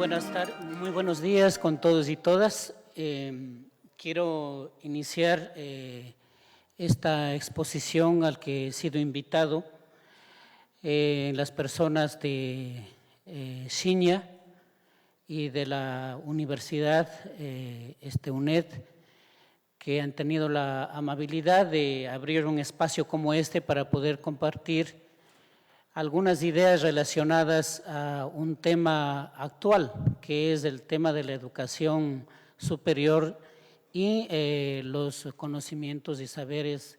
Muy buenos días con todos y todas. Quiero iniciar esta exposición al que he sido invitado, las personas de Xiña y de la Universidad UNED, que han tenido la amabilidad de abrir un espacio como este para poder compartir algunas ideas relacionadas a un tema actual, que es el tema de la educación superior y los conocimientos y saberes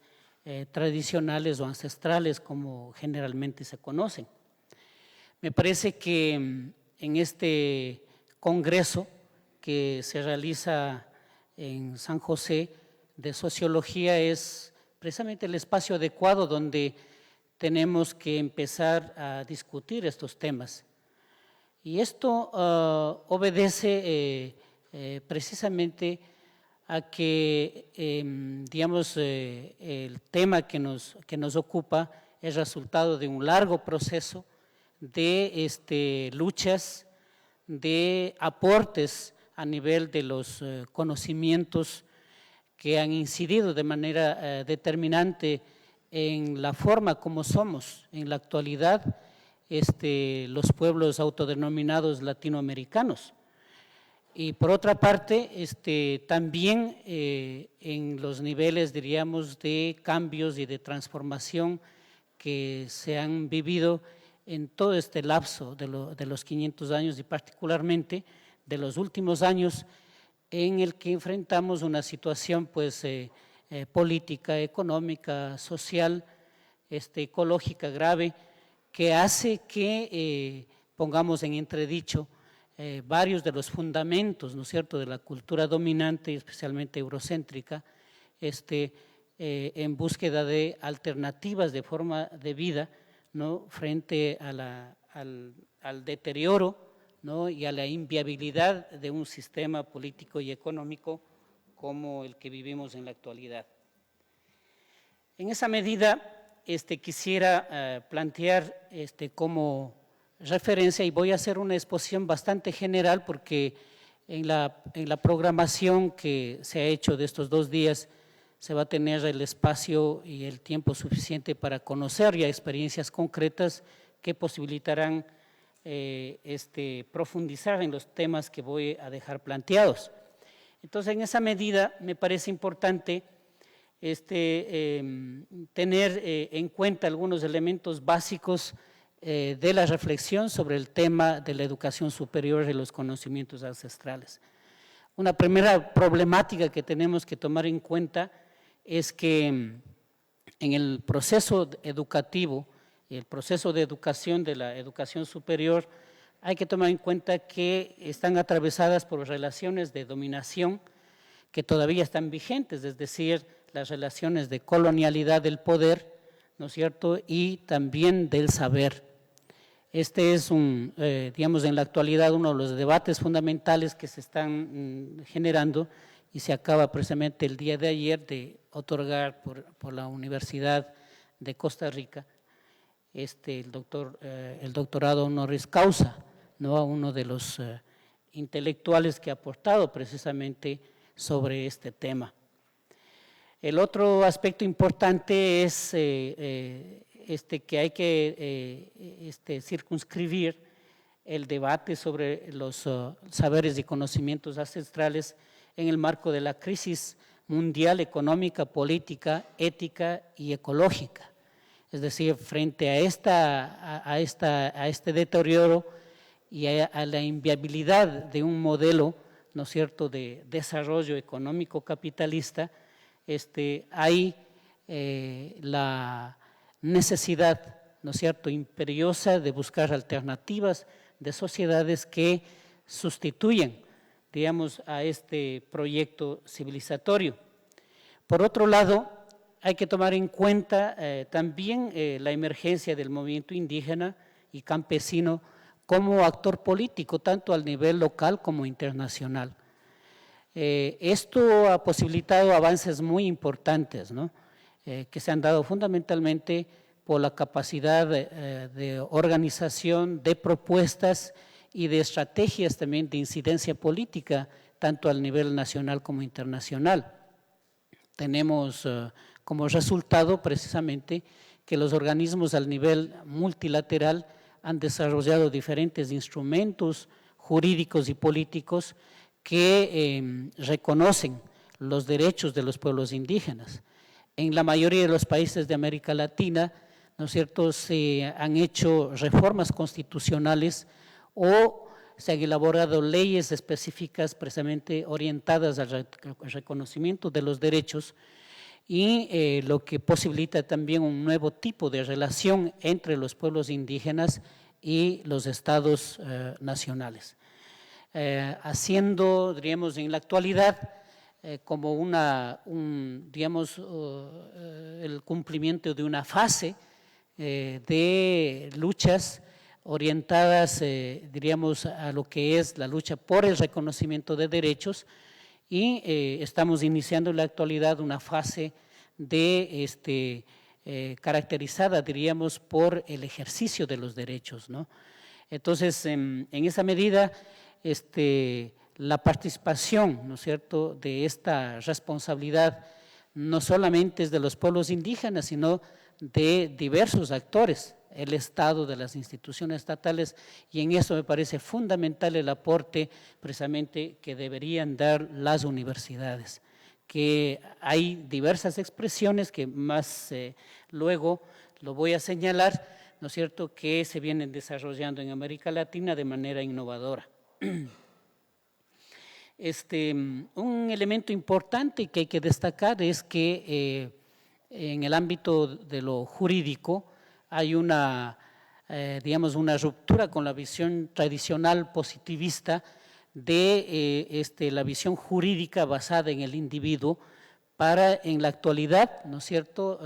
tradicionales o ancestrales, como generalmente se conocen. Me parece que en este congreso que se realiza en San José de Sociología es precisamente el espacio adecuado donde tenemos que empezar a discutir estos temas. Y esto obedece precisamente a que, el tema que nos ocupa es resultado de un largo proceso de luchas, de aportes a nivel de los conocimientos que han incidido de manera determinante en la forma como somos en la actualidad los pueblos autodenominados latinoamericanos. Y por otra parte, también en los niveles, diríamos, de cambios y de transformación que se han vivido en todo este lapso de los 500 años y particularmente de los últimos años, en el que enfrentamos una situación pues política, económica, social, ecológica grave, que hace que pongamos en entredicho varios de los fundamentos, ¿no es cierto?, de la cultura dominante, especialmente eurocéntrica, en búsqueda de alternativas de forma de vida, ¿no?, frente a al deterioro, ¿no?, y a la inviabilidad de un sistema político y económico como el que vivimos en la actualidad. En esa medida, quisiera plantear como referencia, y voy a hacer una exposición bastante general porque en la programación que se ha hecho de estos 2 días se va a tener el espacio y el tiempo suficiente para conocer ya experiencias concretas que posibilitarán profundizar en los temas que voy a dejar planteados. Entonces, en esa medida me parece importante tener en cuenta algunos elementos básicos de la reflexión sobre el tema de la educación superior y los conocimientos ancestrales. Una primera problemática que tenemos que tomar en cuenta es que en el proceso educativo, el proceso de educación de la educación superior, hay que tomar en cuenta que están atravesadas por relaciones de dominación que todavía están vigentes, es decir, las relaciones de colonialidad del poder, ¿no es cierto?, y también del saber. Este es digamos, en la actualidad uno de los debates fundamentales que se están generando y se acaba precisamente el día de ayer de otorgar por la Universidad de Costa Rica el doctorado honoris causa, ¿no?, a uno de los intelectuales que ha aportado precisamente sobre este tema. El otro aspecto importante es que hay que circunscribir el debate sobre los saberes y conocimientos ancestrales en el marco de la crisis mundial económica, política, ética y ecológica. Es decir, frente a este deterioro y a la inviabilidad de un modelo, ¿no es cierto?, de desarrollo económico capitalista, hay la necesidad, ¿no es cierto?, imperiosa de buscar alternativas de sociedades que sustituyan, digamos, a este proyecto civilizatorio. Por otro lado, hay que tomar en cuenta también la emergencia del movimiento indígena y campesino como actor político, tanto al nivel local como internacional. Esto ha posibilitado avances muy importantes, ¿no?, que se han dado fundamentalmente por la capacidad de organización de propuestas y de estrategias también de incidencia política, tanto al nivel nacional como internacional. Tenemos como resultado precisamente que los organismos al nivel multilateral han desarrollado diferentes instrumentos jurídicos y políticos que reconocen los derechos de los pueblos indígenas. En la mayoría de los países de América Latina, ¿no es cierto?, se han hecho reformas constitucionales o se han elaborado leyes específicas precisamente orientadas al reconocimiento de los derechos y lo que posibilita también un nuevo tipo de relación entre los pueblos indígenas y los estados nacionales. Haciendo, diríamos, en la actualidad como el cumplimiento de una fase de luchas orientadas, diríamos, a lo que es la lucha por el reconocimiento de derechos y estamos iniciando en la actualidad una fase de caracterizada, diríamos, por el ejercicio de los derechos, ¿no? Entonces, en esa medida, la participación, ¿no es cierto?, de esta responsabilidad no solamente es de los pueblos indígenas, sino de diversos actores, el Estado, de las instituciones estatales, y en eso me parece fundamental el aporte precisamente que deberían dar las universidades, que hay diversas expresiones que más luego lo voy a señalar, ¿no es cierto?, que se vienen desarrollando en América Latina de manera innovadora. Un elemento importante que hay que destacar es que en el ámbito de lo jurídico hay digamos, una ruptura con la visión tradicional positivista de la visión jurídica basada en el individuo para en la actualidad, ¿no es cierto?,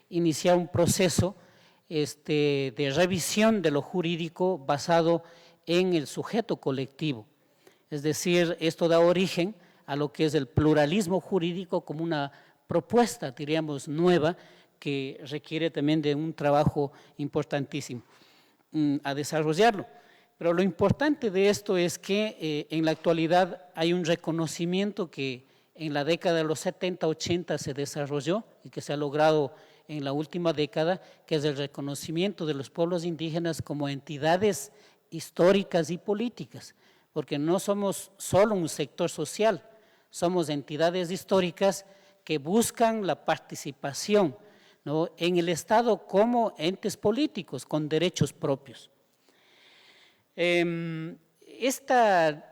iniciar un proceso de revisión de lo jurídico basado en el sujeto colectivo. Es decir, esto da origen a lo que es el pluralismo jurídico como una propuesta, diríamos, nueva, que requiere también de un trabajo importantísimo a desarrollarlo. Pero lo importante de esto es que en la actualidad hay un reconocimiento que en la década de los 70, 80 se desarrolló y que se ha logrado en la última década, que es el reconocimiento de los pueblos indígenas como entidades históricas y políticas, porque no somos solo un sector social, somos entidades históricas que buscan la participación, ¿no?, en el Estado como entes políticos con derechos propios. Esta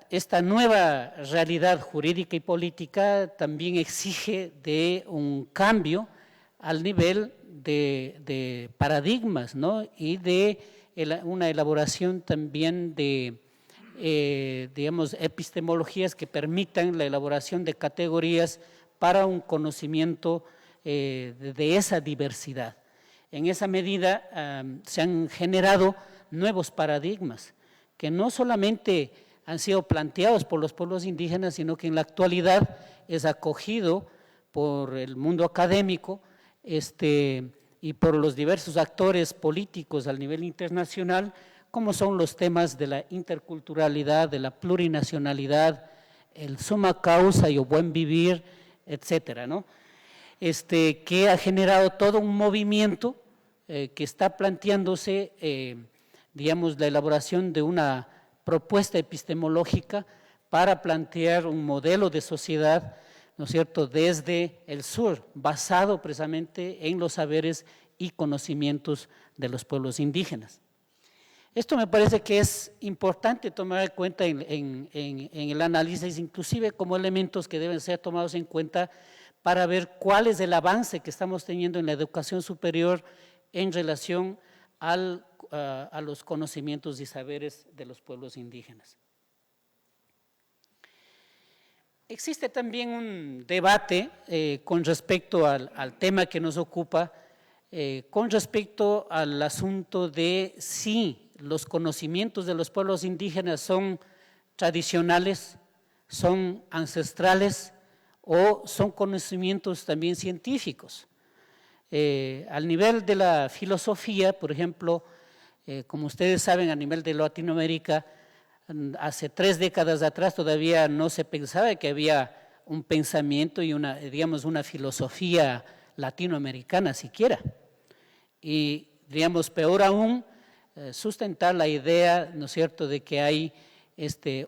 nueva realidad jurídica y política también exige de un cambio al nivel de paradigmas, ¿no?, y de una elaboración también de digamos, epistemologías que permitan la elaboración de categorías para un conocimiento de esa diversidad. En esa medida se han generado nuevos paradigmas que no solamente han sido planteados por los pueblos indígenas, sino que en la actualidad es acogido por el mundo académico y por los diversos actores políticos al nivel internacional, como son los temas de la interculturalidad, de la plurinacionalidad, el summa causa y el buen vivir, etcétera, ¿no? Que ha generado todo un movimiento que está planteándose, digamos, la elaboración de una propuesta epistemológica para plantear un modelo de sociedad, ¿no es cierto?, desde el sur, basado precisamente en los saberes y conocimientos de los pueblos indígenas. Esto me parece que es importante tomar en cuenta en el análisis, inclusive como elementos que deben ser tomados en cuenta para ver cuál es el avance que estamos teniendo en la educación superior en relación a los conocimientos y saberes de los pueblos indígenas. Existe también un debate con respecto al tema que nos ocupa, con respecto al asunto de si los conocimientos de los pueblos indígenas son tradicionales, son ancestrales o son conocimientos también científicos. Al nivel de la filosofía, por ejemplo, Como ustedes saben, a nivel de Latinoamérica, hace 3 décadas atrás todavía no se pensaba que había un pensamiento y digamos, una filosofía latinoamericana siquiera. Y, digamos, peor aún, sustentar la idea, ¿no es cierto?, de que hay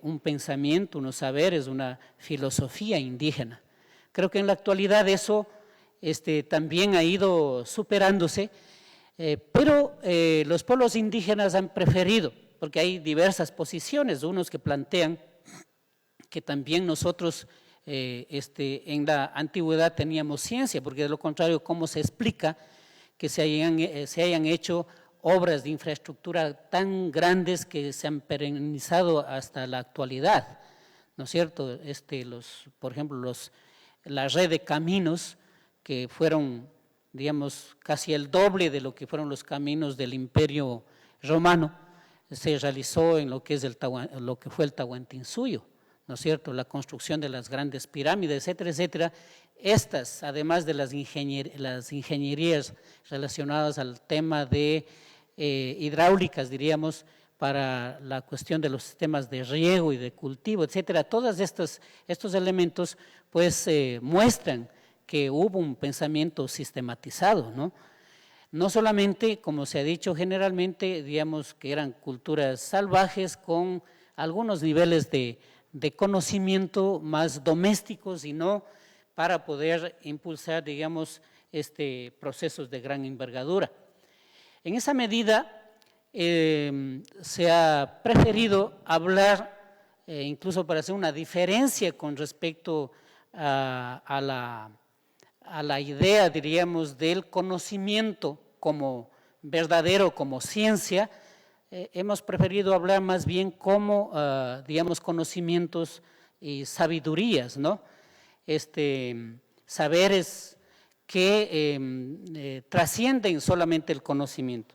un pensamiento, unos saberes, una filosofía indígena. Creo que en la actualidad eso también ha ido superándose, pero los pueblos indígenas han preferido, porque hay diversas posiciones, unos que plantean que también nosotros en la antigüedad teníamos ciencia, porque de lo contrario, ¿cómo se explica que se hayan hecho obras de infraestructura tan grandes que se han perennizado hasta la actualidad? ¿No es cierto? Por ejemplo, la red de caminos que fueron, digamos, casi el doble de lo que fueron los caminos del Imperio Romano, se realizó en lo que fue el Tahuantinsuyo, ¿no es cierto?, la construcción de las grandes pirámides, etcétera, etcétera. Estas, además de las ingenierías relacionadas al tema de hidráulicas, diríamos, para la cuestión de los sistemas de riego y de cultivo, etcétera, todos estos elementos pues muestran que hubo un pensamiento sistematizado, ¿no? No solamente, como se ha dicho generalmente, digamos que eran culturas salvajes con algunos niveles de conocimiento más domésticos, sino para poder impulsar, digamos, procesos de gran envergadura. En esa medida, se ha preferido hablar, incluso para hacer una diferencia con respecto a la idea, diríamos, del conocimiento como verdadero, como ciencia, hemos preferido hablar más bien como, digamos, conocimientos y sabidurías, ¿no? Saberes que trascienden solamente el conocimiento.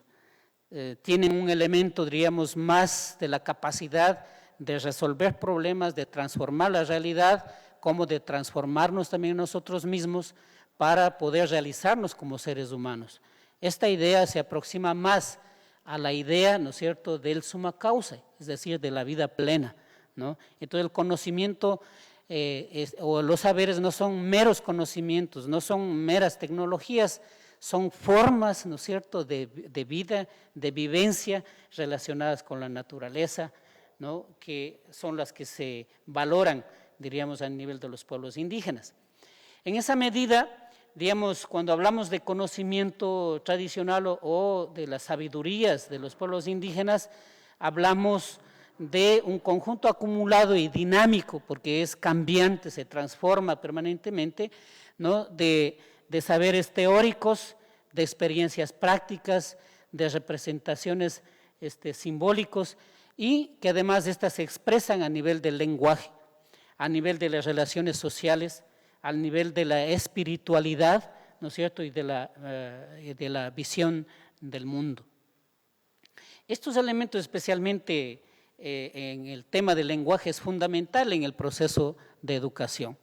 Tienen un elemento, diríamos, más de la capacidad de resolver problemas, de transformar la realidad, como de transformarnos también nosotros mismos para poder realizarnos como seres humanos. Esta idea se aproxima más a la idea, ¿no es cierto?, del summa causa, es decir, de la vida plena, ¿no? Entonces el conocimiento o los saberes no son meros conocimientos, no son meras tecnologías, son formas, ¿no es cierto?, de vida, de vivencia relacionadas con la naturaleza, ¿no?, que son las que se valoran, diríamos, a nivel de los pueblos indígenas. En esa medida, digamos, cuando hablamos de conocimiento tradicional o de las sabidurías de los pueblos indígenas, hablamos de un conjunto acumulado y dinámico, porque es cambiante, se transforma permanentemente, ¿no?, de saberes teóricos, de experiencias prácticas, de representaciones simbólicos, y que además estas se expresan a nivel del lenguaje, a nivel de las relaciones sociales, al nivel de la espiritualidad, ¿no es cierto?, y de la visión del mundo. Estos elementos, especialmente en el tema del lenguaje, es fundamental en el proceso de educación,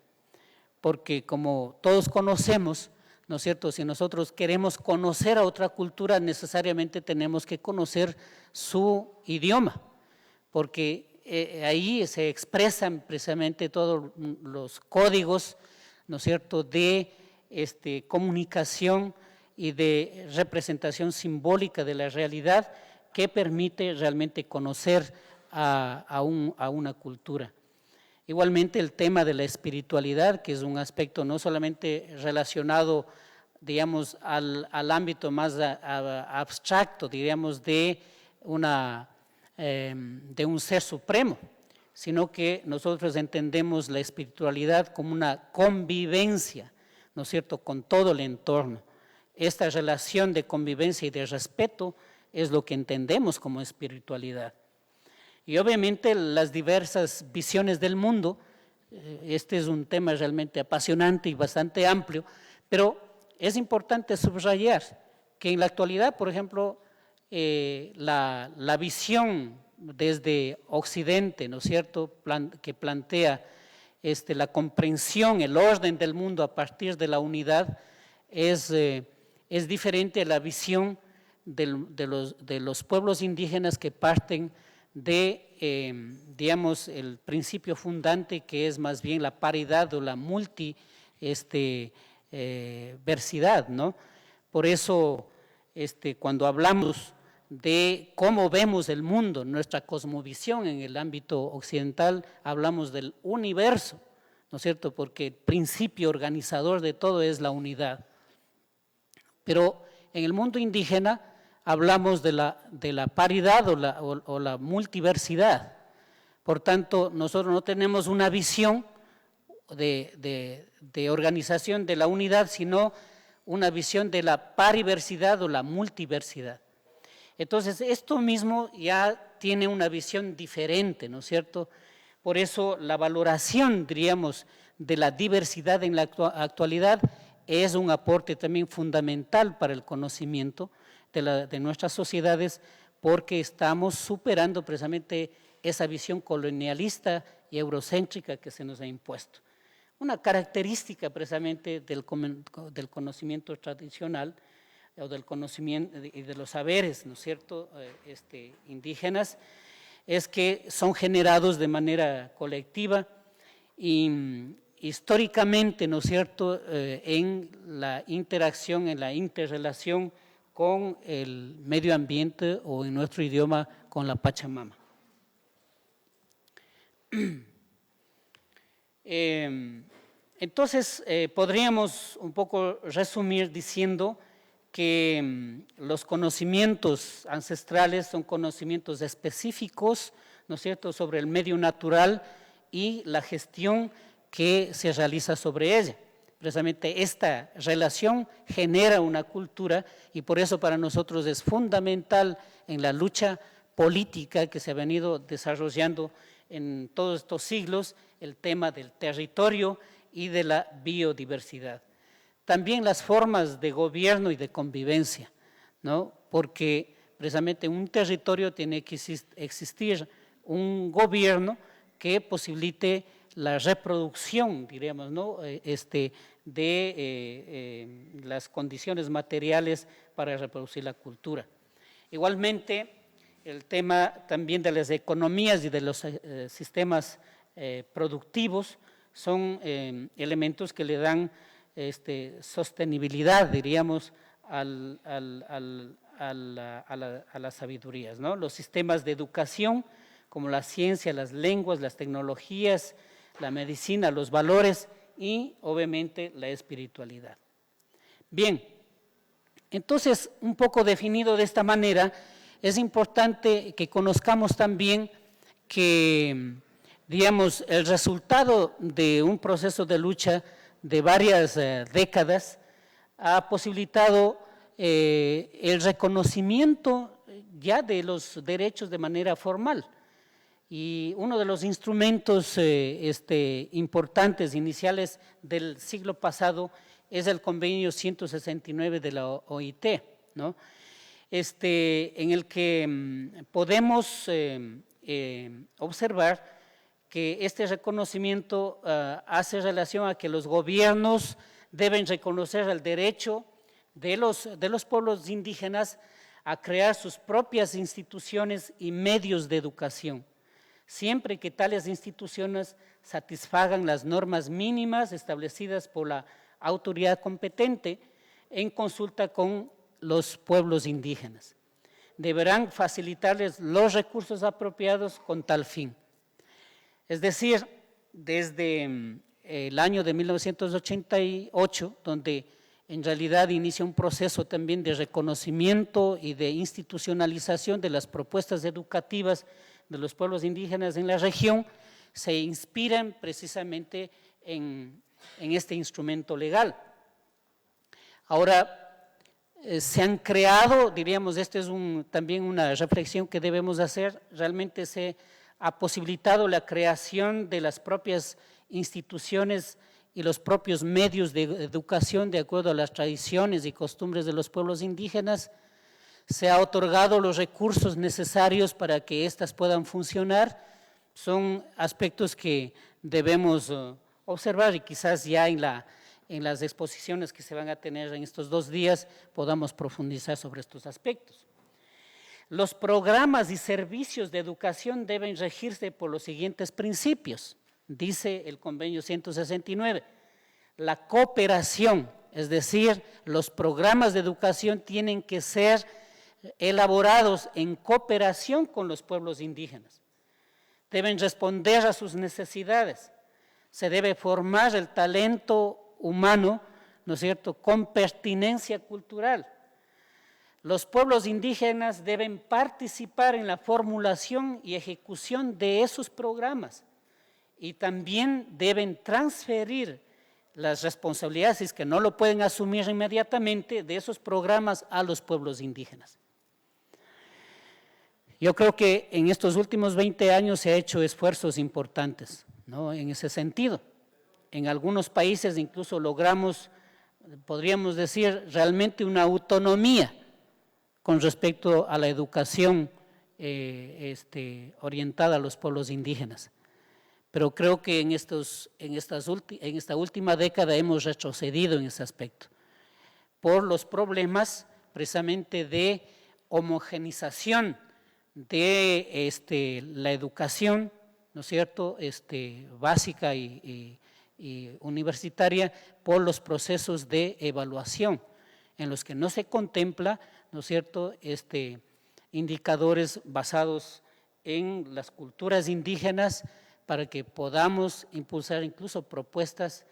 porque como todos conocemos, ¿no es cierto?, si nosotros queremos conocer a otra cultura, necesariamente tenemos que conocer su idioma, porque ahí se expresan precisamente todos los códigos, ¿no es cierto?, de comunicación y de representación simbólica de la realidad que permite realmente conocer a una cultura. Igualmente el tema de la espiritualidad, que es un aspecto no solamente relacionado, digamos, al ámbito más abstracto, diríamos, de un ser supremo, sino que nosotros entendemos la espiritualidad como una convivencia, ¿no es cierto?, con todo el entorno. Esta relación de convivencia y de respeto es lo que entendemos como espiritualidad. Y obviamente las diversas visiones del mundo, este es un tema realmente apasionante y bastante amplio, pero es importante subrayar que en la actualidad, por ejemplo, la visión desde Occidente, ¿no es cierto?, que plantea la comprensión, el orden del mundo a partir de la unidad, es diferente a la visión de los pueblos indígenas que parten de, digamos, el principio fundante, que es más bien la paridad o la multiversidad, ¿no? Por eso, cuando hablamos de cómo vemos el mundo, nuestra cosmovisión en el ámbito occidental, hablamos del universo, ¿no es cierto? Porque el principio organizador de todo es la unidad. Pero en el mundo indígena hablamos de la paridad o la multiversidad. Por tanto, nosotros no tenemos una visión de organización de la unidad, sino una visión de la pariversidad o la multiversidad. Entonces, esto mismo ya tiene una visión diferente, ¿no es cierto? Por eso la valoración, diríamos, de la diversidad en la actualidad es un aporte también fundamental para el conocimiento de nuestras sociedades, porque estamos superando precisamente esa visión colonialista y eurocéntrica que se nos ha impuesto. Una característica precisamente del conocimiento tradicional o del conocimiento y de los saberes, ¿no es cierto?, indígenas, es que son generados de manera colectiva y históricamente, ¿no es cierto?, en la interacción, en la interrelación con el medio ambiente o en nuestro idioma con la Pachamama. Entonces, podríamos un poco resumir diciendo que los conocimientos ancestrales son conocimientos específicos, ¿no es cierto?, sobre el medio natural y la gestión que se realiza sobre ella. Precisamente esta relación genera una cultura y por eso para nosotros es fundamental en la lucha política que se ha venido desarrollando en todos estos siglos el tema del territorio y de la biodiversidad. También las formas de gobierno y de convivencia, ¿no? Porque precisamente en un territorio tiene que existir un gobierno que posibilite la reproducción, diríamos, ¿no?, de las condiciones materiales para reproducir la cultura. Igualmente, el tema también de las economías y de los sistemas productivos son elementos que le dan sostenibilidad, diríamos, a las sabidurías, ¿no? Los sistemas de educación, como la ciencia, las lenguas, las tecnologías, la medicina, los valores y, obviamente, la espiritualidad. Bien, entonces, un poco definido de esta manera, es importante que conozcamos también que, digamos, el resultado de un proceso de lucha de varias décadas ha posibilitado el reconocimiento ya de los derechos de manera formal. Y uno de los instrumentos importantes, iniciales del siglo pasado, es el convenio 169 de la OIT, ¿no? En el que podemos observar que este reconocimiento hace relación a que los gobiernos deben reconocer el derecho de los pueblos indígenas a crear sus propias instituciones y medios de educación, siempre que tales instituciones satisfagan las normas mínimas establecidas por la autoridad competente en consulta con los pueblos indígenas. Deberán facilitarles los recursos apropiados con tal fin. Es decir, desde el año de 1988, donde en realidad inicia un proceso también de reconocimiento y de institucionalización de las propuestas educativas de los pueblos indígenas en la región, se inspiran precisamente en este instrumento legal. Ahora, se han creado, diríamos, esta es también una reflexión que debemos hacer, realmente se ha posibilitado la creación de las propias instituciones y los propios medios de educación de acuerdo a las tradiciones y costumbres de los pueblos indígenas. Se ha otorgado los recursos necesarios para que éstas puedan funcionar. Son aspectos que debemos observar y quizás ya en en las exposiciones que se van a tener en estos 2 días podamos profundizar sobre estos aspectos. Los programas y servicios de educación deben regirse por los siguientes principios, dice el convenio 169. La cooperación, es decir, los programas de educación tienen que ser elaborados en cooperación con los pueblos indígenas. Deben responder a sus necesidades. Se debe formar el talento humano, ¿no es cierto?, con pertinencia cultural. Los pueblos indígenas deben participar en la formulación y ejecución de esos programas y también deben transferir las responsabilidades que no lo pueden asumir inmediatamente de esos programas a los pueblos indígenas. Yo creo que en estos últimos 20 años se han hecho esfuerzos importantes, ¿no?, en ese sentido. En algunos países incluso logramos, podríamos decir, realmente una autonomía con respecto a la educación orientada a los pueblos indígenas. Pero creo que en esta última década hemos retrocedido en ese aspecto, por los problemas precisamente de homogenización de la educación, ¿no es cierto?, básica y universitaria, por los procesos de evaluación, en los que no se contempla, ¿no es cierto?, indicadores basados en las culturas indígenas para que podamos impulsar incluso propuestas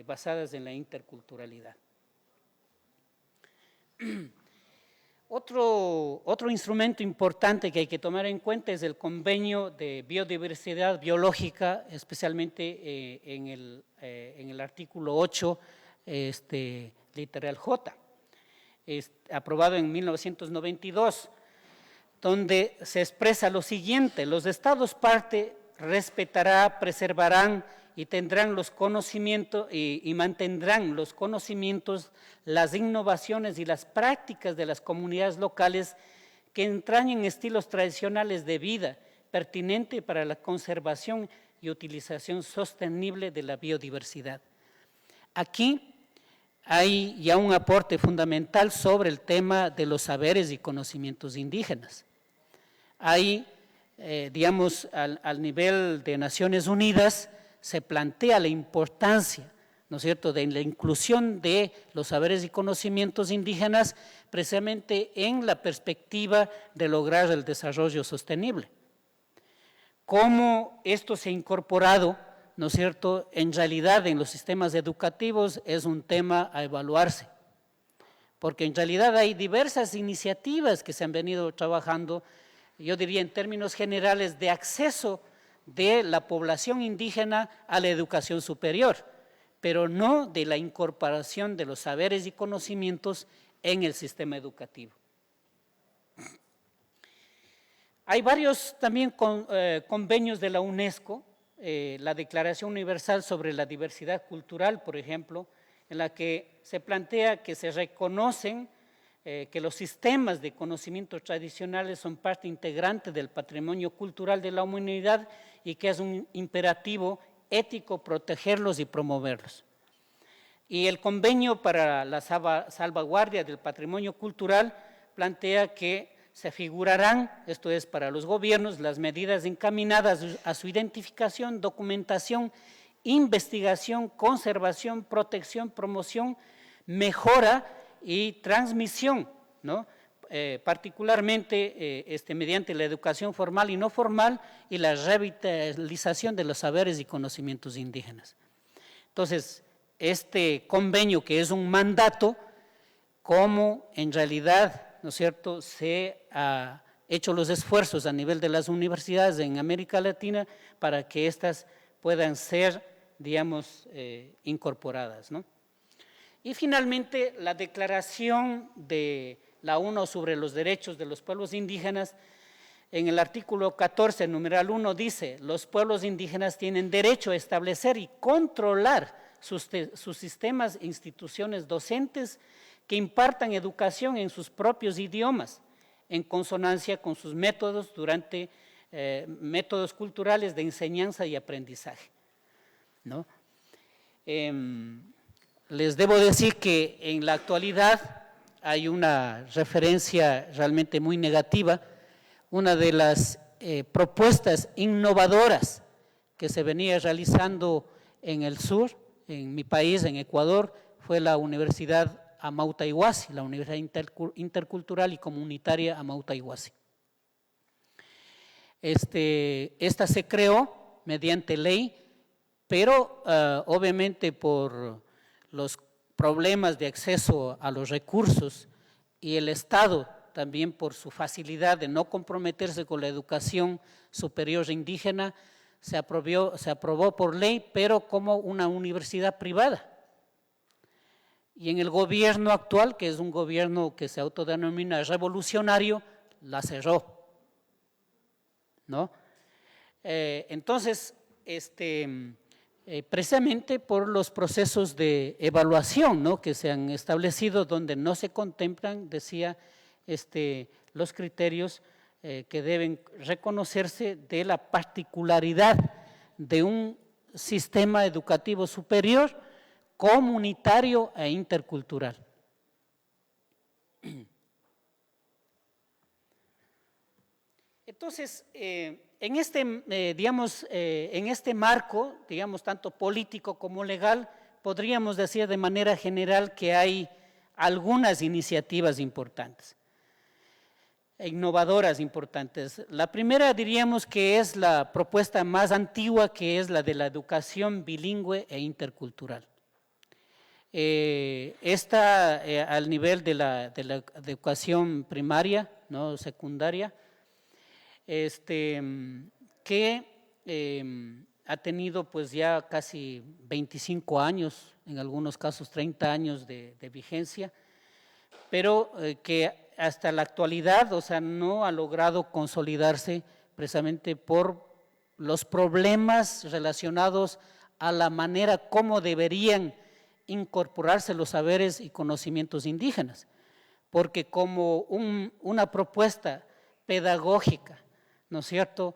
basadas en la interculturalidad. Otro instrumento importante que hay que tomar en cuenta es el convenio de biodiversidad biológica, especialmente en el artículo 8, literal J, aprobado en 1992, donde se expresa lo siguiente: los estados parte respetarán, preservarán y tendrán los conocimientos y mantendrán los conocimientos, las innovaciones y las prácticas de las comunidades locales que entrañen estilos tradicionales de vida pertinente para la conservación y utilización sostenible de la biodiversidad. Aquí hay ya un aporte fundamental sobre el tema de los saberes y conocimientos indígenas. Hay, digamos, al nivel de Naciones Unidas, se plantea la importancia, ¿no es cierto?, de la inclusión de los saberes y conocimientos indígenas precisamente en la perspectiva de lograr el desarrollo sostenible. Cómo esto se ha incorporado, ¿no es cierto?, en realidad en los sistemas educativos es un tema a evaluarse, porque en realidad hay diversas iniciativas que se han venido trabajando, yo diría en términos generales, de acceso de la población indígena a la educación superior, pero no de la incorporación de los saberes y conocimientos en el sistema educativo. Hay varios también convenios de la UNESCO, la Declaración Universal sobre la Diversidad Cultural, por ejemplo, en la que se plantea que se reconocen que los sistemas de conocimientos tradicionales son parte integrante del patrimonio cultural de la humanidad y que es un imperativo ético protegerlos y promoverlos. Y el convenio para la salvaguardia del patrimonio cultural plantea que se figurarán, esto es para los gobiernos, las medidas encaminadas a su identificación, documentación, investigación, conservación, protección, promoción, mejora y transmisión, ¿no?, particularmente mediante la educación formal y no formal y la revitalización de los saberes y conocimientos indígenas. Entonces, este convenio, que es un mandato, como en realidad, ¿no es cierto?, se ha hecho los esfuerzos a nivel de las universidades en América Latina para que éstas puedan ser, digamos, incorporadas, ¿no? Y finalmente, la Declaración de la ONU sobre los derechos de los pueblos indígenas, en el artículo 14, numeral 1, dice: los pueblos indígenas tienen derecho a establecer y controlar sus sistemas e instituciones docentes que impartan educación en sus propios idiomas, en consonancia con sus métodos métodos culturales de enseñanza y aprendizaje, ¿no? Les debo decir que en la actualidad hay una referencia realmente muy negativa. Una de las propuestas innovadoras que se venía realizando en el sur, en mi país, en Ecuador, fue la Universidad Amauta Iwasi, la Universidad Intercultural y Comunitaria Amauta Iwasi. Esta se creó mediante ley, pero obviamente por los problemas de acceso a los recursos y el Estado también por su facilidad de no comprometerse con la educación superior indígena, se aprobó por ley, pero como una universidad privada. Y en el gobierno actual, que es un gobierno que se autodenomina revolucionario, la cerró, ¿no? Entonces, precisamente por los procesos de evaluación, ¿no?, que se han establecido, donde no se contemplan, decía, los criterios que deben reconocerse de la particularidad de un sistema educativo superior, comunitario e intercultural. Entonces, en este marco, digamos, tanto político como legal, podríamos decir de manera general que hay algunas iniciativas importantes, innovadoras importantes. La primera diríamos que es la propuesta más antigua, que es la de la educación bilingüe e intercultural. Esta al nivel de la educación primaria, ¿no?, secundaria, que ha tenido pues ya casi 25 años, en algunos casos 30 años de vigencia, pero que hasta la actualidad, o sea, no ha logrado consolidarse precisamente por los problemas relacionados a la manera como deberían incorporarse los saberes y conocimientos indígenas, porque como una propuesta pedagógica, ¿no es cierto?,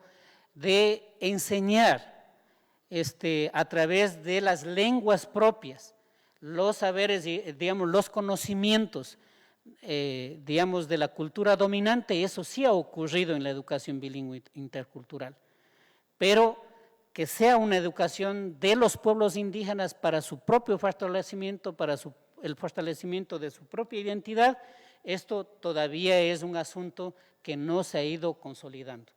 de enseñar a través de las lenguas propias los saberes, digamos, los conocimientos, digamos, de la cultura dominante, eso sí ha ocurrido en la educación bilingüe intercultural, pero que sea una educación de los pueblos indígenas para su propio fortalecimiento, para el fortalecimiento de su propia identidad, esto todavía es un asunto que no se ha ido consolidando.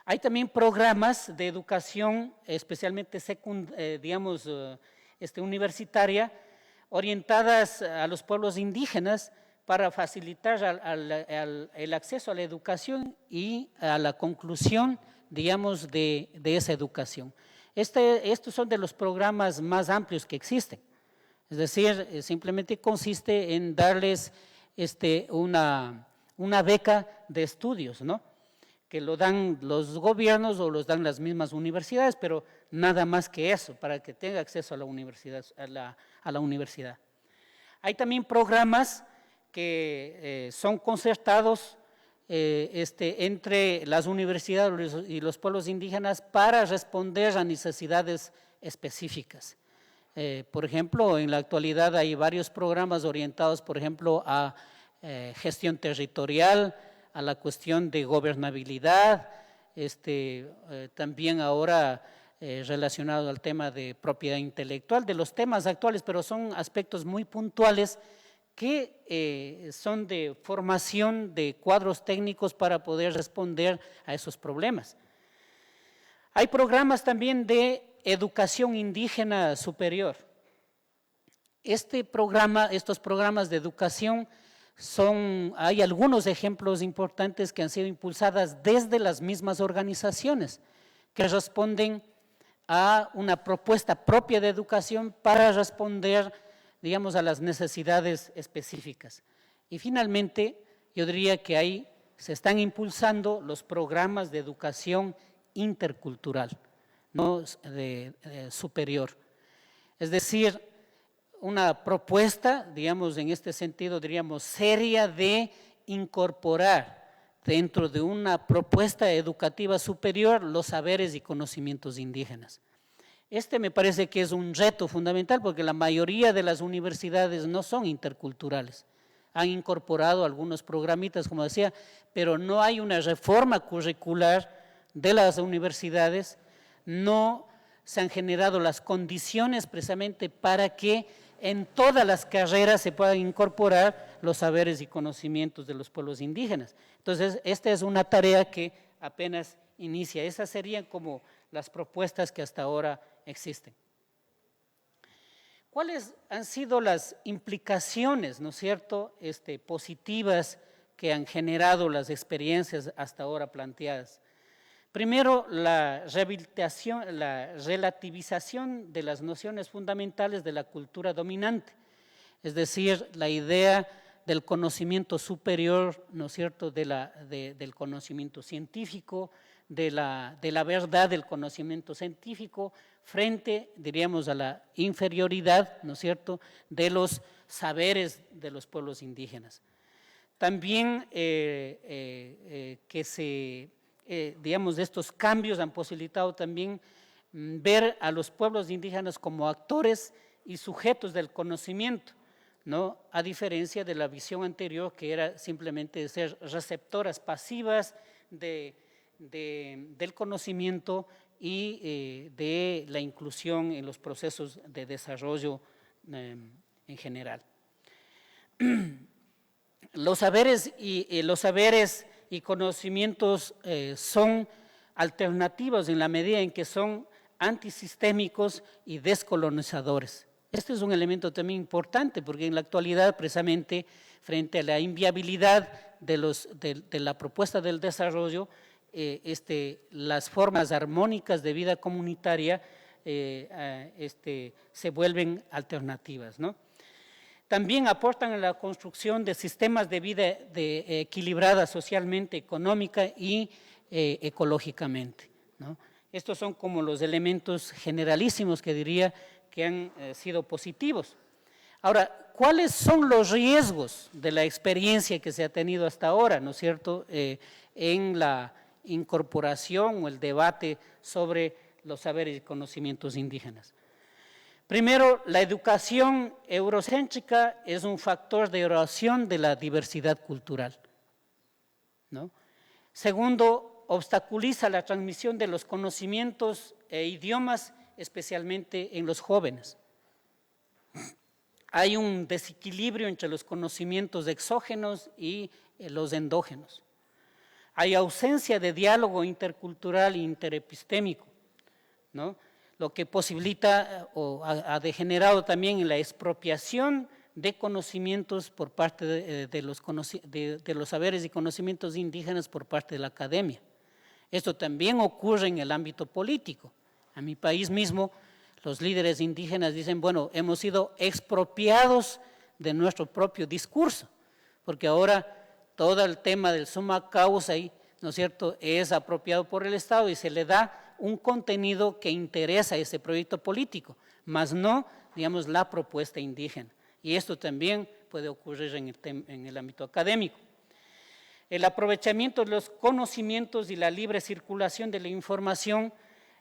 Hay también programas de educación, especialmente universitaria, orientadas a los pueblos indígenas para facilitar el acceso a la educación y a la conclusión, digamos, de esa educación. Estos son de los programas más amplios que existen. Es decir, simplemente consiste en darles una beca de estudios, ¿no?, que lo dan los gobiernos o los dan las mismas universidades, pero nada más que eso, para que tenga acceso a la universidad. Hay también programas que son concertados entre las universidades y los pueblos indígenas para responder a necesidades específicas. Por ejemplo, en la actualidad hay varios programas orientados, por ejemplo, a gestión territorial, a la cuestión de gobernabilidad, también ahora relacionado al tema de propiedad intelectual, de los temas actuales, pero son aspectos muy puntuales que son de formación de cuadros técnicos para poder responder a esos problemas. Hay programas también de educación indígena superior. Estos programas de educación hay algunos ejemplos importantes que han sido impulsadas desde las mismas organizaciones que responden a una propuesta propia de educación para responder, digamos, a las necesidades específicas. Y finalmente, yo diría que ahí se están impulsando los programas de educación intercultural, no superior. Es decir, una propuesta, digamos, en este sentido, diríamos, seria de incorporar dentro de una propuesta educativa superior los saberes y conocimientos indígenas. Este me parece que es un reto fundamental porque la mayoría de las universidades no son interculturales. Han incorporado algunos programitas, como decía, pero no hay una reforma curricular de las universidades, no se han generado las condiciones precisamente para que en todas las carreras se puedan incorporar los saberes y conocimientos de los pueblos indígenas. Entonces, esta es una tarea que apenas inicia. Esas serían como las propuestas que hasta ahora existen. ¿Cuáles han sido las implicaciones, ¿no es cierto?, positivas que han generado las experiencias hasta ahora planteadas? Primero, la rehabilitación, la relativización de las nociones fundamentales de la cultura dominante, es decir, la idea del conocimiento superior, ¿no es cierto?, del conocimiento científico, de la verdad del conocimiento científico frente, diríamos, a la inferioridad, ¿no es cierto?, de los saberes de los pueblos indígenas. También digamos, estos cambios han posibilitado también ver a los pueblos indígenas como actores y sujetos del conocimiento, ¿no?, a diferencia de la visión anterior que era simplemente de ser receptoras pasivas del conocimiento y de la inclusión en los procesos de desarrollo en general. Los saberes y conocimientos son alternativos en la medida en que son antisistémicos y descolonizadores. Este es un elemento también importante porque en la actualidad, precisamente, frente a la inviabilidad de la propuesta del desarrollo, las formas armónicas de vida comunitaria se vuelven alternativas, ¿no? También aportan a la construcción de sistemas de vida equilibrada socialmente, económica y ecológicamente, ¿no? Estos son como los elementos generalísimos que diría que han sido positivos. Ahora, ¿cuáles son los riesgos de la experiencia que se ha tenido hasta ahora, ¿no es cierto?, en la incorporación o el debate sobre los saberes y conocimientos indígenas? Primero, la educación eurocéntrica es un factor de erosión de la diversidad cultural, ¿no? Segundo, obstaculiza la transmisión de los conocimientos e idiomas, especialmente en los jóvenes. Hay un desequilibrio entre los conocimientos exógenos y los endógenos. Hay ausencia de diálogo intercultural e interepistémico, ¿no?, lo que posibilita o ha degenerado también en la expropiación de conocimientos por parte de los saberes y conocimientos indígenas por parte de la academia. Esto también ocurre en el ámbito político. A mi país mismo, los líderes indígenas dicen, bueno, hemos sido expropiados de nuestro propio discurso, porque ahora todo el tema del summa causa, ¿no es cierto?, es apropiado por el Estado y se le da un contenido que interesa a ese proyecto político, más no, digamos, la propuesta indígena. Y esto también puede ocurrir en el ámbito académico. El aprovechamiento de los conocimientos y la libre circulación de la información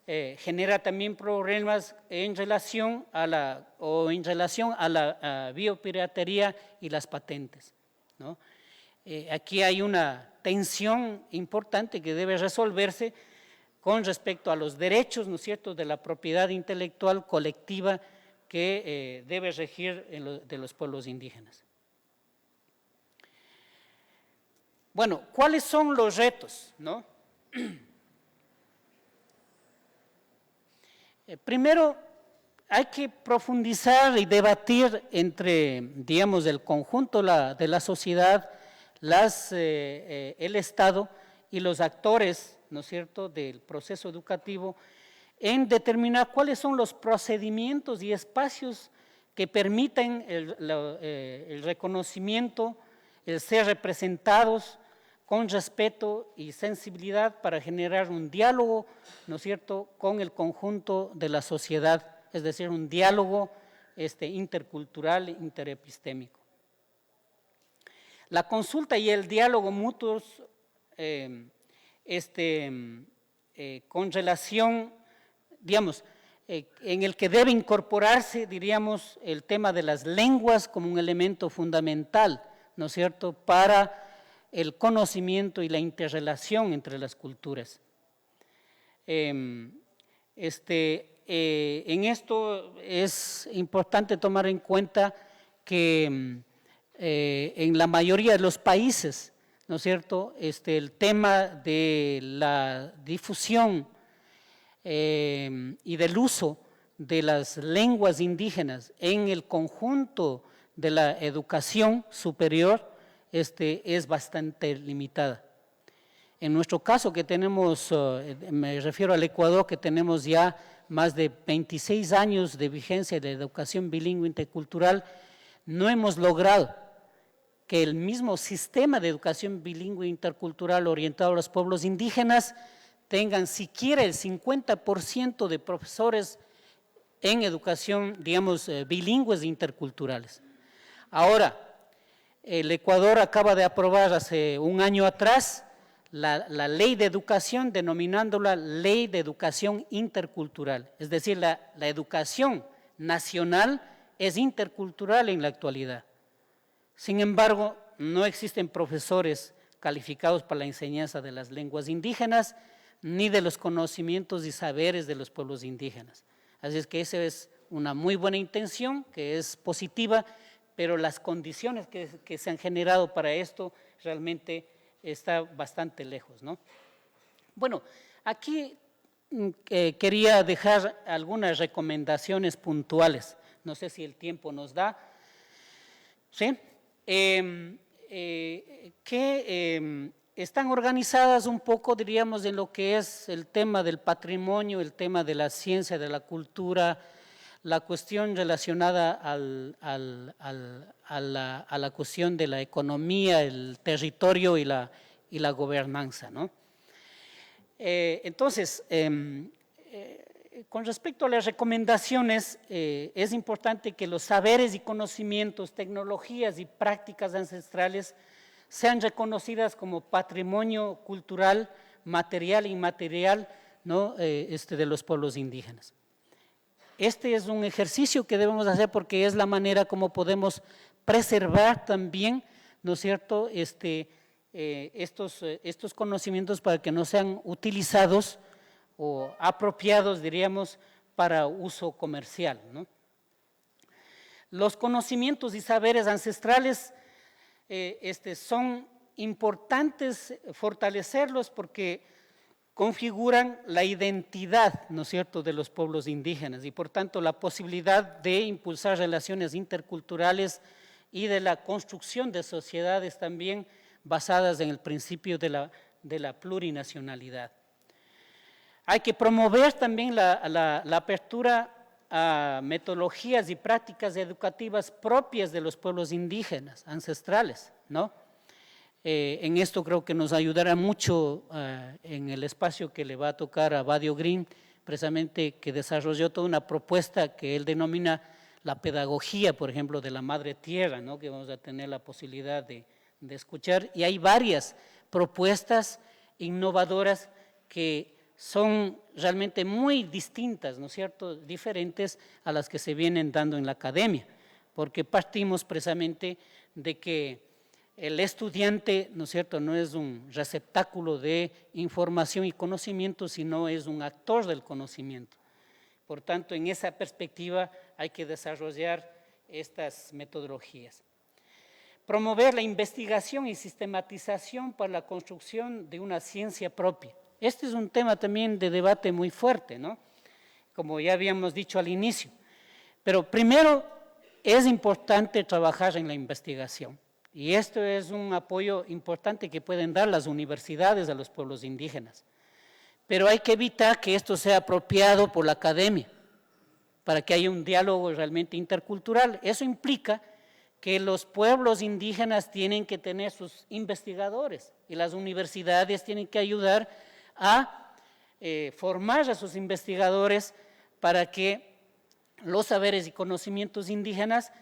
genera también problemas en relación a la biopiratería y las patentes, ¿no? Aquí hay una tensión importante que debe resolverse con respecto a los derechos, ¿no es cierto?, de la propiedad intelectual colectiva que debe regir de los pueblos indígenas. Bueno, ¿cuáles son los retos, no? Primero, hay que profundizar y debatir entre, digamos, el conjunto de la sociedad, el Estado y los actores, ¿no es cierto?, del proceso educativo, en determinar cuáles son los procedimientos y espacios que permiten el reconocimiento, el ser representados con respeto y sensibilidad para generar un diálogo, ¿no es cierto?, con el conjunto de la sociedad, es decir, un diálogo intercultural, interepistémico. La consulta y el diálogo mutuos con relación, digamos, en el que debe incorporarse, diríamos, el tema de las lenguas como un elemento fundamental, ¿no es cierto?, para el conocimiento y la interrelación entre las culturas. En esto es importante tomar en cuenta que en la mayoría de los países, ¿no es cierto?, el tema de la difusión y del uso de las lenguas indígenas en el conjunto de la educación superior es bastante limitada. En nuestro caso, que tenemos, me refiero al Ecuador, que tenemos ya más de 26 años de vigencia de educación bilingüe intercultural, no hemos logrado que el mismo sistema de educación bilingüe intercultural orientado a los pueblos indígenas tengan siquiera el 50% de profesores en educación, digamos, bilingües interculturales. Ahora, el Ecuador acaba de aprobar hace un año atrás la ley de educación, denominándola Ley de Educación Intercultural. Es decir, la educación nacional es intercultural en la actualidad. Sin embargo, no existen profesores calificados para la enseñanza de las lenguas indígenas, ni de los conocimientos y saberes de los pueblos indígenas. Así es que esa es una muy buena intención, que es positiva, pero las condiciones que se han generado para esto realmente está bastante lejos, ¿no? Bueno, aquí quería dejar algunas recomendaciones puntuales. No sé si el tiempo nos da. ¿Sí? Que están organizadas un poco, diríamos, en lo que es el tema del patrimonio, el tema de la ciencia, de la cultura, la cuestión relacionada a la cuestión de la economía, el territorio y la gobernanza, ¿no? Entonces, con respecto a las recomendaciones, es importante que los saberes y conocimientos, tecnologías y prácticas ancestrales sean reconocidas como patrimonio cultural, material e inmaterial, ¿no?, de los pueblos indígenas. Este es un ejercicio que debemos hacer porque es la manera como podemos preservar también, ¿no es cierto?, estos conocimientos para que no sean utilizados o apropiados, diríamos, para uso comercial, ¿no? Los conocimientos y saberes ancestrales son importantes fortalecerlos porque configuran la identidad, ¿no es cierto?, de los pueblos indígenas y por tanto la posibilidad de impulsar relaciones interculturales y de la construcción de sociedades también basadas en el principio de la plurinacionalidad. Hay que promover también la apertura a metodologías y prácticas educativas propias de los pueblos indígenas, ancestrales, ¿no? En esto creo que nos ayudará mucho en el espacio que le va a tocar a Badio Green, precisamente que desarrolló toda una propuesta que él denomina la pedagogía, por ejemplo, de la madre tierra, ¿no?, que vamos a tener la posibilidad de escuchar, y hay varias propuestas innovadoras que son realmente muy distintas, ¿no es cierto?, diferentes a las que se vienen dando en la academia, porque partimos precisamente de que el estudiante, ¿no es cierto?, no es un receptáculo de información y conocimiento, sino es un actor del conocimiento. Por tanto, en esa perspectiva hay que desarrollar estas metodologías. Promover la investigación y sistematización para la construcción de una ciencia propia. Este es un tema también de debate muy fuerte, ¿no?, como ya habíamos dicho al inicio. Pero primero es importante trabajar en la investigación. Y esto es un apoyo importante que pueden dar las universidades a los pueblos indígenas. Pero hay que evitar que esto sea apropiado por la academia, para que haya un diálogo realmente intercultural. Eso implica que los pueblos indígenas tienen que tener sus investigadores y las universidades tienen que ayudar a formar a sus investigadores para que los saberes y conocimientos indígenas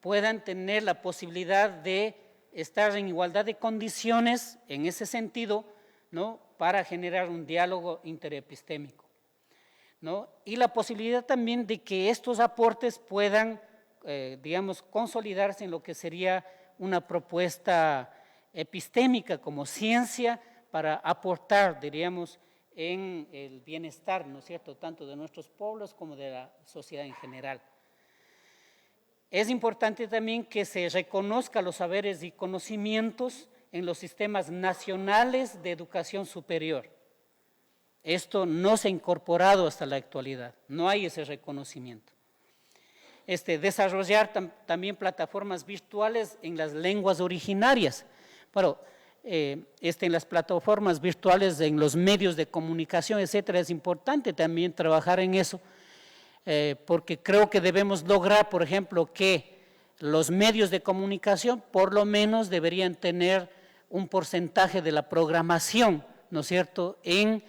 puedan tener la posibilidad de estar en igualdad de condiciones en ese sentido, ¿no?, para generar un diálogo interepistémico. ¿no? Y la posibilidad también de que estos aportes puedan, digamos, consolidarse en lo que sería una propuesta epistémica como ciencia para aportar, diríamos, en el bienestar, ¿no es cierto?, tanto de nuestros pueblos como de la sociedad en general. Es importante también que se reconozca los saberes y conocimientos en los sistemas nacionales de educación superior. Esto no se ha incorporado hasta la actualidad, no hay ese reconocimiento. Desarrollar también plataformas virtuales en las lenguas originarias. Bueno, en las plataformas virtuales, en los medios de comunicación, etcétera, es importante también trabajar en eso, porque creo que debemos lograr, por ejemplo, que los medios de comunicación por lo menos deberían tener un porcentaje de la programación, ¿no es cierto?, en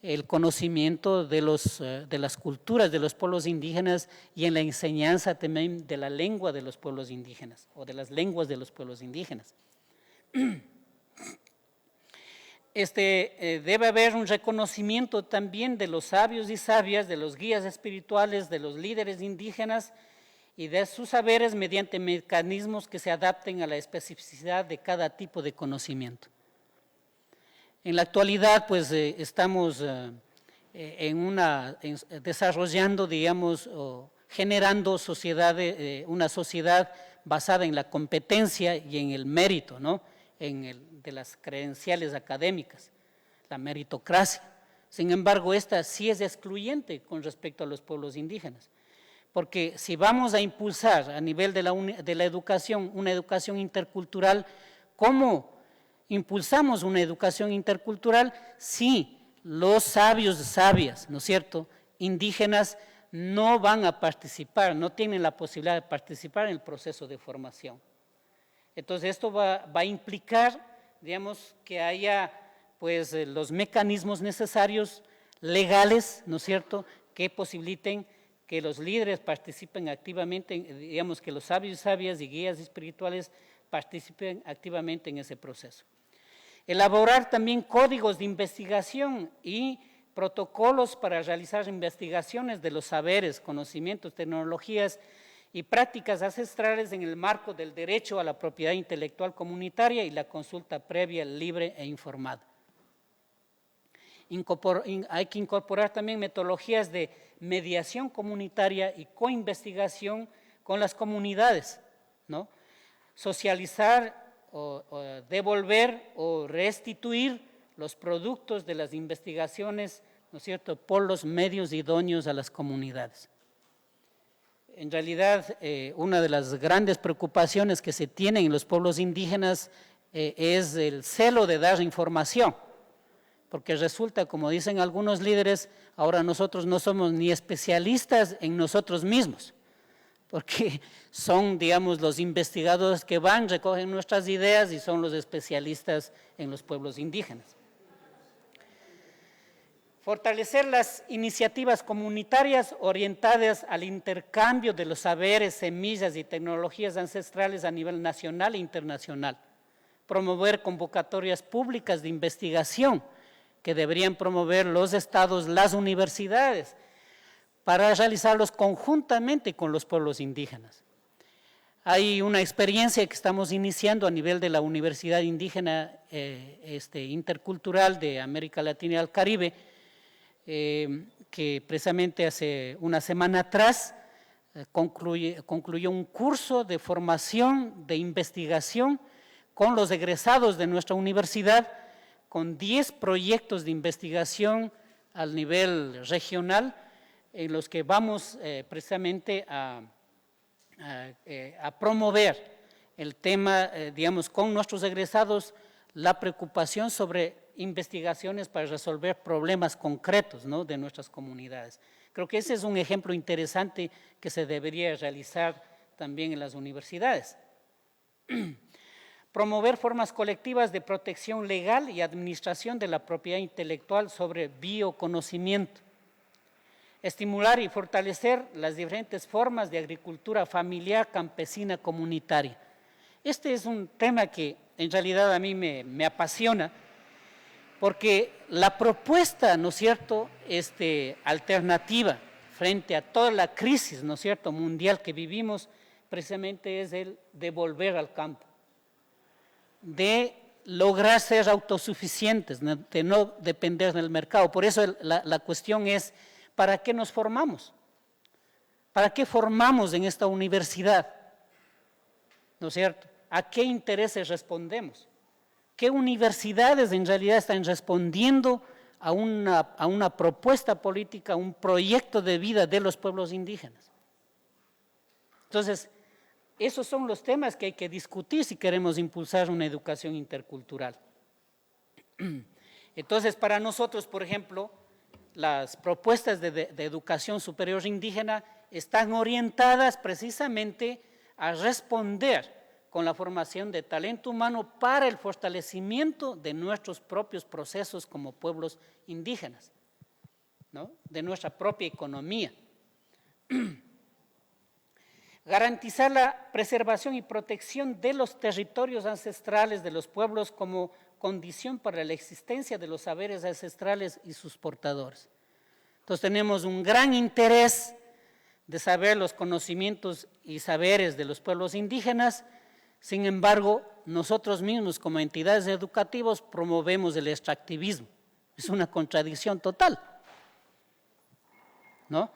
el conocimiento de las culturas de los pueblos indígenas y en la enseñanza también de la lengua de los pueblos indígenas o de las lenguas de los pueblos indígenas. Debe haber un reconocimiento también de los sabios y sabias, de los guías espirituales, de los líderes indígenas y de sus saberes mediante mecanismos que se adapten a la especificidad de cada tipo de conocimiento. En la actualidad, pues, estamos desarrollando, digamos, o generando una sociedad basada en la competencia y en el mérito, ¿no?, de las credenciales académicas, la meritocracia. Sin embargo, esta sí es excluyente con respecto a los pueblos indígenas, porque si vamos a impulsar a nivel de la educación, una educación intercultural, ¿cómo impulsamos una educación intercultural si los sabios y sabias, ¿no es cierto?, indígenas no van a participar, no tienen la posibilidad de participar en el proceso de formación? Entonces, esto va a implicar, digamos, que haya, pues, los mecanismos necesarios legales, ¿no es cierto?, que posibiliten que los líderes participen activamente, digamos, que los sabios y sabias y guías espirituales participen activamente en ese proceso. Elaborar también códigos de investigación y protocolos para realizar investigaciones de los saberes, conocimientos, tecnologías y prácticas ancestrales en el marco del derecho a la propiedad intelectual comunitaria y la consulta previa, libre e informada. Hay que incorporar también metodologías de mediación comunitaria y coinvestigación con las comunidades, ¿no? Socializar o devolver o restituir los productos de las investigaciones, ¿no es cierto?, por los medios idóneos a las comunidades. En realidad, una de las grandes preocupaciones que se tienen en los pueblos indígenas es el celo de dar información, porque resulta, como dicen algunos líderes, ahora nosotros no somos ni especialistas en nosotros mismos, porque son, digamos, los investigadores que van, recogen nuestras ideas y son los especialistas en los pueblos indígenas. Fortalecer las iniciativas comunitarias orientadas al intercambio de los saberes, semillas y tecnologías ancestrales a nivel nacional e internacional. Promover convocatorias públicas de investigación que deberían promover los estados, las universidades, para realizarlos conjuntamente con los pueblos indígenas. Hay una experiencia que estamos iniciando a nivel de la Universidad Indígena Intercultural de América Latina y el Caribe, que precisamente hace una semana atrás concluyó un curso de formación de investigación con los egresados de nuestra universidad, con 10 proyectos de investigación al nivel regional, en los que vamos precisamente a promover el tema, digamos, con nuestros egresados, la preocupación sobre investigaciones para resolver problemas concretos, ¿no?, de nuestras comunidades. Creo que ese es un ejemplo interesante que se debería realizar también en las universidades. Promover formas colectivas de protección legal y administración de la propiedad intelectual sobre bioconocimiento. Estimular y fortalecer las diferentes formas de agricultura familiar, campesina, comunitaria. Este es un tema que en realidad a mí me apasiona, porque la propuesta, ¿no es cierto?, alternativa frente a toda la crisis, ¿no es cierto?, mundial que vivimos, precisamente es el de volver al campo, de lograr ser autosuficientes, de no depender del mercado. Por eso la cuestión es, ¿para qué nos formamos? ¿Para qué formamos en esta universidad? ¿No es cierto? ¿A qué intereses respondemos? ¿Qué universidades en realidad están respondiendo a una propuesta política, a un proyecto de vida de los pueblos indígenas? Entonces, esos son los temas que hay que discutir si queremos impulsar una educación intercultural. Entonces, para nosotros, por ejemplo, las propuestas de educación superior indígena están orientadas precisamente a responder con la formación de talento humano para el fortalecimiento de nuestros propios procesos como pueblos indígenas, ¿no?, de nuestra propia economía. Garantizar la preservación y protección de los territorios ancestrales de los pueblos como condición para la existencia de los saberes ancestrales y sus portadores. Entonces tenemos un gran interés de saber los conocimientos y saberes de los pueblos indígenas. Sin embargo, nosotros mismos como entidades educativas promovemos el extractivismo. Es una contradicción total, ¿no?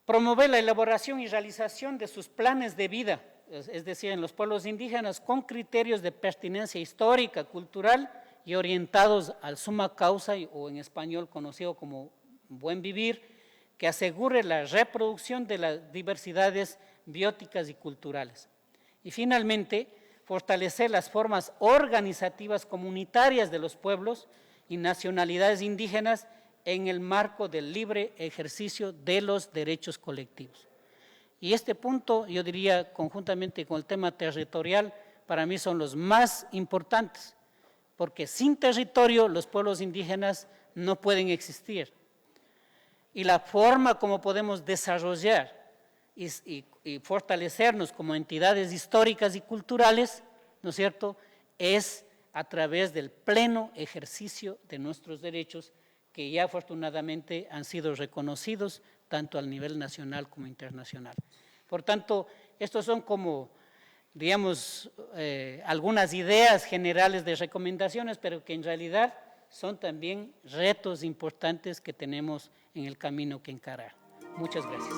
Promover la elaboración y realización de sus planes de vida, es decir, en los pueblos indígenas, con criterios de pertinencia histórica, cultural y orientados al summa causa, o en español conocido como buen vivir, que asegure la reproducción de las diversidades bióticas y culturales. Y finalmente, fortalecer las formas organizativas comunitarias de los pueblos y nacionalidades indígenas en el marco del libre ejercicio de los derechos colectivos. Y este punto, yo diría, conjuntamente con el tema territorial, para mí son los más importantes, porque sin territorio los pueblos indígenas no pueden existir. Y la forma como podemos desarrollar y fortalecernos como entidades históricas y culturales, ¿no es cierto?, es a través del pleno ejercicio de nuestros derechos, que ya afortunadamente han sido reconocidos tanto al nivel nacional como internacional. Por tanto, estos son como, digamos, algunas ideas generales de recomendaciones, pero que en realidad son también retos importantes que tenemos en el camino que encarar. Muchas gracias.